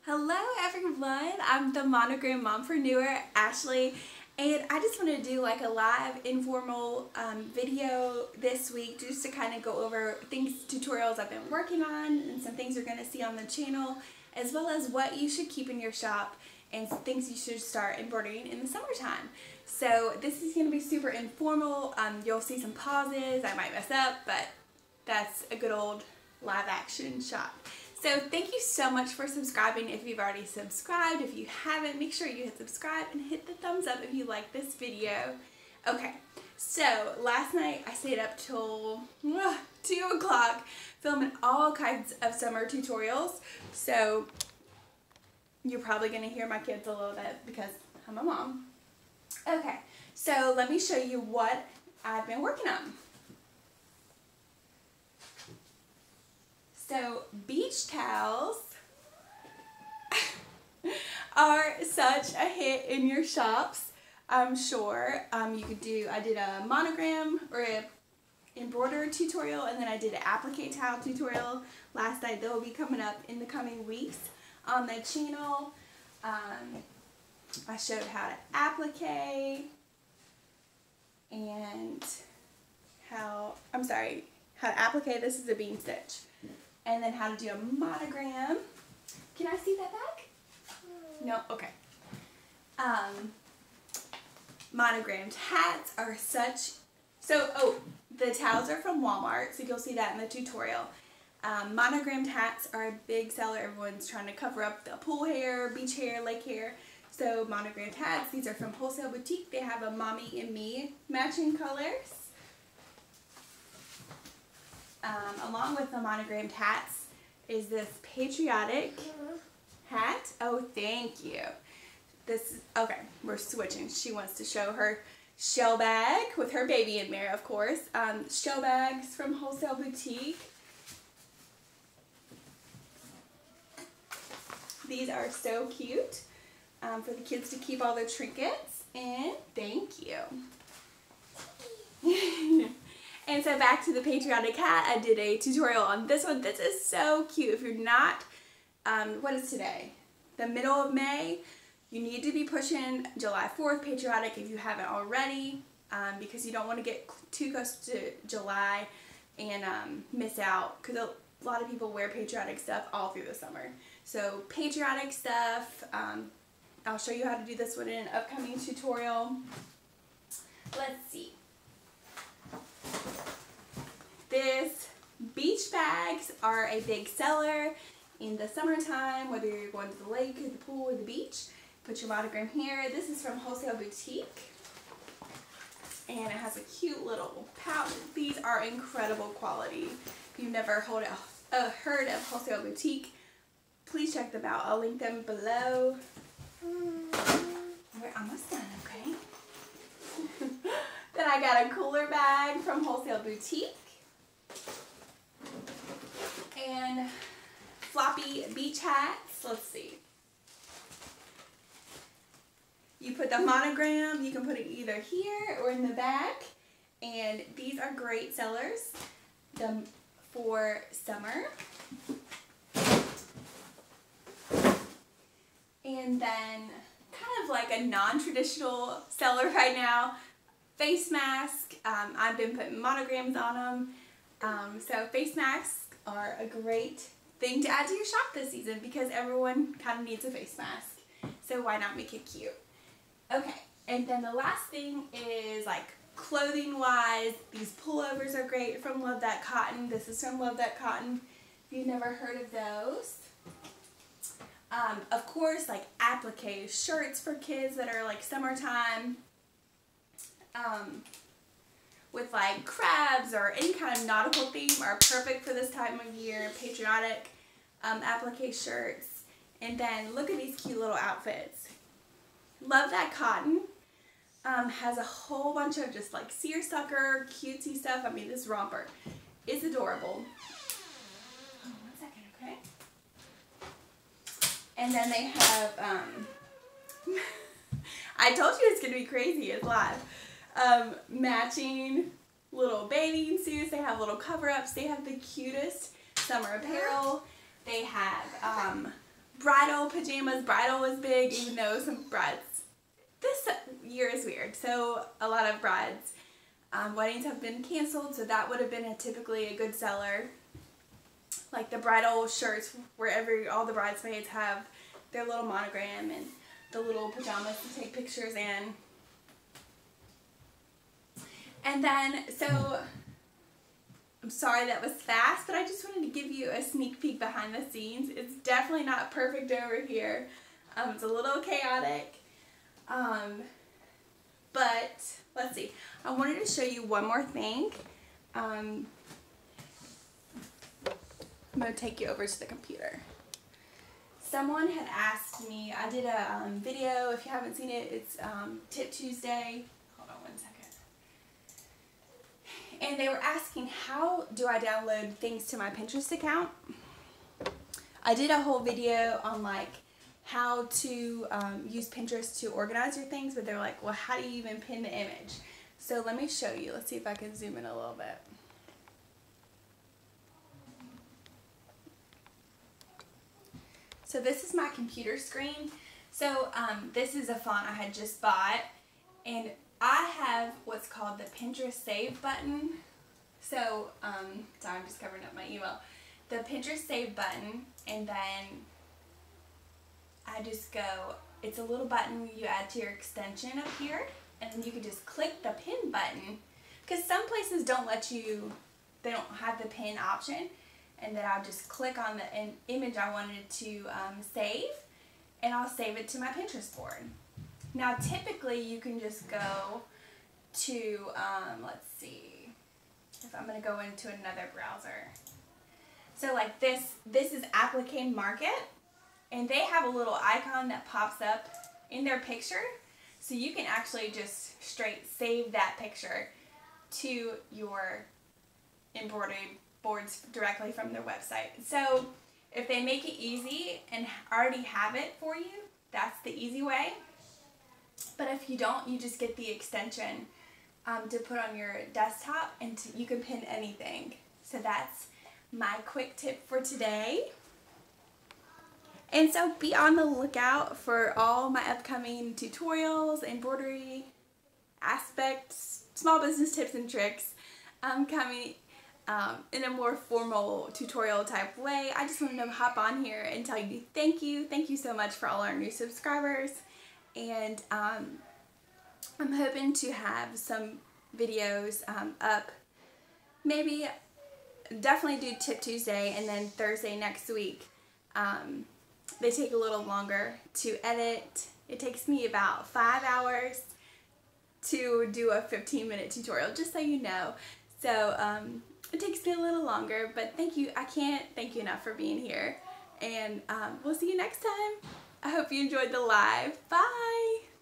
Hello everyone, I'm the Monogram Mompreneur, Ashley, and I just want to do like a live informal video this week just to kind of go over tutorials I've been working on and some things you're going to see on the channel, as well as what you should keep in your shop and some things you should start embroidering in the summertime. So this is going to be super informal. You'll see some pauses, I might mess up, but that's a good old live action shot. So thank you so much for subscribing if you've already subscribed. If you haven't, make sure you hit subscribe and hit the thumbs up if you like this video. Okay, so last night I stayed up till 2 o'clock filming all kinds of summer tutorials. So you're probably going to hear my kids a little bit because I'm a mom. Okay, so let me show you what I've been working on. So beach towels are such a hit in your shops, I'm sure. You could do, I did a monogram or a embroider tutorial, and then I did an applique towel tutorial last night. They'll be coming up in the coming weeks on the channel. I showed how to applique and how to applique. This is a bean stitch. And then how to do a monogram. Can I see that back? No? Okay. Monogrammed hats are the towels are from Walmart, so you'll see that in the tutorial. Monogrammed hats are a big seller. Everyone's trying to cover up the pool hair, beach hair, lake hair. So monogrammed hats, these are from Wholesale Boutique. They have a mommy and me matching colors. Along with the monogrammed hats is this Patriotic hat. Oh, thank you. Okay, we're switching. She wants to show her shell bag with her baby in there, of course. Shell bags from Wholesale Boutique. These are so cute for the kids to keep all their trinkets. And thank you. And so back to the Patriotic hat, I did a tutorial on this one. This is so cute. If you're not, what is today? The middle of May. You need to be pushing July 4th Patriotic if you haven't already, because you don't want to get too close to July and miss out, because a lot of people wear Patriotic stuff all through the summer. So Patriotic stuff, I'll show you how to do this one in an upcoming tutorial. Let's see. Beach bags are a big seller in the summertime, whether you're going to the lake or the pool or the beach. Put your monogram here. This is from Wholesale Boutique, and it has a cute little pouch. These are incredible quality. If you've never heard of Wholesale Boutique, please check them out. I'll link them below. We're almost done, okay? Then I got a cooler bag from Wholesale Boutique. And floppy beach hats. Let's see. You put the monogram, you can put it either here or in the back. And these are great sellers for summer. And then kind of like a non-traditional seller right now, face mask. I've been putting monograms on them. So face masks are a great thing to add to your shop this season because everyone kind of needs a face mask. So why not make it cute? Okay, and then the last thing is like clothing wise, these pullovers are great from Love That Cotton. This is from Love That Cotton, if you've never heard of those. Of course, like applique shirts for kids that are like summertime. With like crabs or any kind of nautical theme are perfect for this time of year. Patriotic applique shirts. And then look at these cute little outfits. Love That Cotton has a whole bunch of just like seersucker, cutesy stuff. I mean, this romper is adorable. Oh, 1 second, okay? And then they have, I told you it's going to be crazy, it's live. Matching little bathing suits. They have little cover-ups. They have the cutest summer apparel. They have bridal pajamas. Bridal was big, even though some brides, this year is weird. So a lot of brides' weddings have been canceled, so that would have been typically a good seller. Like the bridal shirts where all the bridesmaids have their little monogram and the little pajamas to take pictures in. And then, so, I'm sorry that was fast, but I just wanted to give you a sneak peek behind the scenes. It's definitely not perfect over here. It's a little chaotic. But, let's see. I wanted to show you one more thing. I'm going to take you over to the computer. Someone had asked me, I did a video, if you haven't seen it, it's Tip Tuesday. Hold on one second. And they were asking, how do I download things to my Pinterest account? I did a whole video on like how to use Pinterest to organize your things, but they were like, well, how do you even pin the image? So let me show you. Let's see if I can zoom in a little bit. So this is my computer screen. So this is a font I had just bought, and I have what's called the Pinterest Save button. So, sorry, I'm just covering up my email. The Pinterest Save button, and then I just go, it's a little button you add to your extension up here, and then you can just click the pin button, because some places don't let you, they don't have the pin option. And then I'll just click on the image I wanted to save, and I'll save it to my Pinterest board. Now typically you can just go to, let's see, if I'm going to go into another browser. So like this is Applique Market, and they have a little icon that pops up in their picture. So you can actually just straight save that picture to your embroidery boards directly from their website. So if they make it easy and already have it for you, that's the easy way. But if you don't, you just get the extension to put on your desktop, and you can pin anything. So that's my quick tip for today. And so be on the lookout for all my upcoming tutorials, embroidery aspects, small business tips and tricks coming in a more formal tutorial type way. I just wanted to hop on here and tell you thank you. Thank you so much for all our new subscribers. And I'm hoping to have some videos up. Maybe definitely do Tip Tuesday, and then Thursday next week. They take a little longer to edit. It takes me about 5 hours to do a 15-minute tutorial, just so you know. So it takes me a little longer, but thank you. I can't thank you enough for being here. And we'll see you next time. I hope you enjoyed the live. Bye!